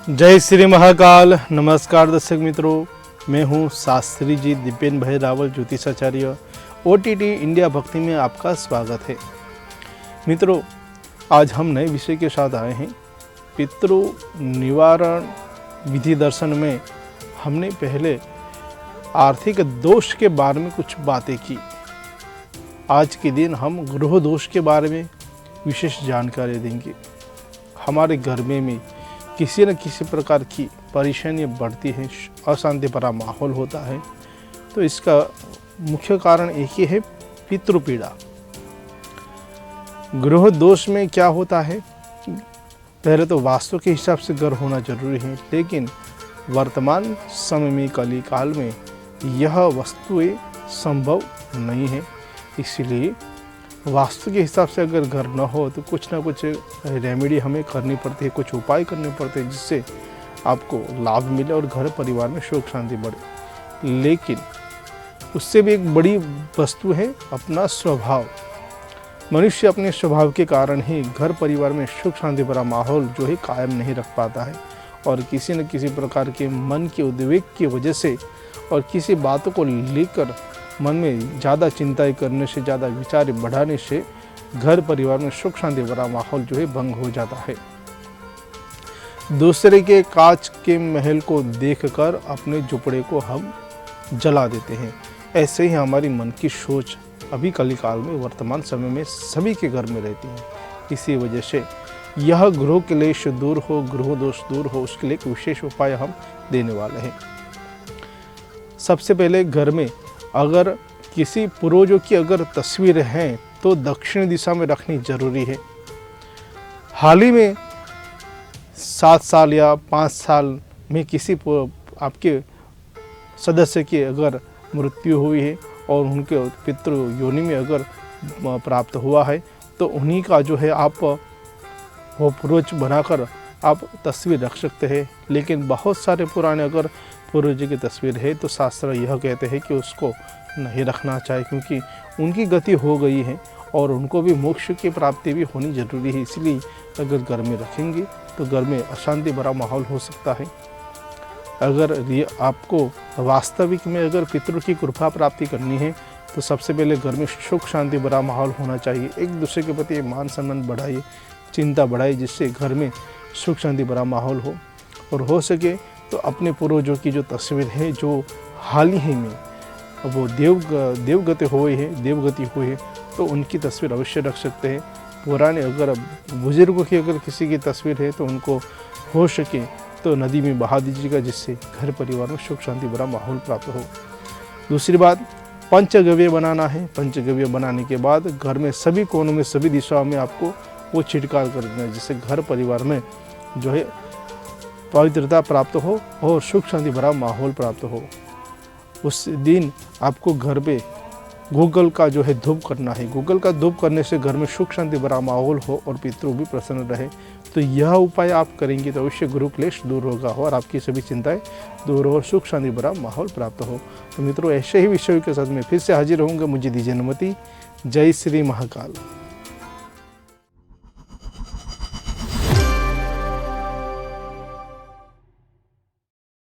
जय श्री महाकाल। नमस्कार दर्शक मित्रों, मैं हूं शास्त्री जी दीपेन भाई रावल ज्योतिषाचार्य। OTT इंडिया भक्ति में आपका स्वागत है। मित्रों, आज हम नए विषय के साथ आए हैं। पितृ निवारण विधि दर्शन में हमने पहले आर्थिक दोष के बारे में कुछ बातें की। आज के दिन हम ग्रह दोष के बारे में विशेष जानकारी देंगे। हमारे घर में किसी न किसी प्रकार की परेशानियाँ बढ़ती हैं, अशांति भरा माहौल होता है, तो इसका मुख्य कारण एक ही है, पितृपीड़ा। ग्रह दोष में क्या होता है, पहले तो वास्तु के हिसाब से घर होना जरूरी है, लेकिन वर्तमान समय में कली काल में यह वस्तुएं संभव नहीं है। इसलिए वास्तु के हिसाब से अगर घर न हो तो कुछ ना कुछ रेमेडी हमें करनी पड़ती है, कुछ उपाय करने पड़ते हैं जिससे आपको लाभ मिले और घर परिवार में सुख शांति बढ़े। लेकिन उससे भी एक बड़ी वस्तु है अपना स्वभाव। मनुष्य अपने स्वभाव के कारण ही घर परिवार में सुख शांति भरा माहौल जो है कायम नहीं रख पाता है, और किसी न किसी प्रकार के मन के उद्वेग की वजह से और किसी बातों को लेकर मन में ज़्यादा चिंताएं करने से, ज़्यादा विचार बढ़ाने से घर परिवार में सुख शांति भरा माहौल जो है भंग हो जाता है। दूसरे के कांच के महल को देखकर अपने झुपड़े को हम जला देते हैं। ऐसे ही हमारी मन की सोच अभी कलिकाल में वर्तमान समय में सभी के घर में रहती है। इसी वजह से यह ग्रह क्लेश दूर हो, ग्रह दोष दूर हो, उसके लिए एक विशेष उपाय हम देने वाले हैं। सबसे पहले घर में अगर किसी पूर्वजों की अगर तस्वीर है तो दक्षिण दिशा में रखनी जरूरी है। हाल ही में 7 साल या 5 साल में किसी आपके सदस्य की अगर मृत्यु हुई है और उनके पितृ योनि में अगर प्राप्त हुआ है तो उन्हीं का जो है आप वो पूर्वज बनाकर आप तस्वीर रख सकते हैं। लेकिन बहुत सारे पुराने अगर पूर्वज की तस्वीर है तो शास्त्र यह कहते हैं कि उसको नहीं रखना चाहिए, क्योंकि उनकी गति हो गई है और उनको भी मोक्ष की प्राप्ति भी होनी जरूरी है। इसलिए अगर घर में रखेंगे तो घर में अशांति भरा माहौल हो सकता है। अगर आपको वास्तविक में अगर पितृ की कृपा प्राप्ति करनी है तो सबसे पहले घर में सुख शांति भरा माहौल होना चाहिए। एक दूसरे के प्रति मान सम्मान बढ़ाइए, चिंता बढ़ाइए, जिससे घर में सुख शांति भरा माहौल हो। और हो सके तो अपने पूर्वजों की जो तस्वीर है जो हाल ही में वो देवगति हुई है तो उनकी तस्वीर अवश्य रख सकते हैं। पुराने अगर बुजुर्गों की अगर किसी की तस्वीर है तो उनको हो सके तो नदी में बहा दीजिएगा, जिससे घर परिवार में सुख शांति भरा माहौल प्राप्त हो। दूसरी बात, पंचगव्य बनाना है। पंचगव्य बनाने के बाद घर में सभी कोनों में, सभी दिशाओं में आपको वो छिड़काव कर देना है, जिससे घर परिवार में जो है पवित्रता प्राप्त हो और सुख शांति भरा माहौल प्राप्त हो। उस दिन आपको घर पे गूगल का जो है धूप करना है। गूगल का धूप करने से घर में सुख शांति भरा माहौल हो और पितृ भी प्रसन्न रहे। तो यह उपाय आप करेंगे तो अवश्य गुरु क्लेश दूर होगा और आपकी सभी चिंताएं दूर हो और सुख शांति भरा माहौल प्राप्त हो। तो मित्रों, ऐसे ही विषयों के साथ मैं फिर से हाजिर रहूँगा। मुझे दीजिए अनुमति। जय श्री महाकाल।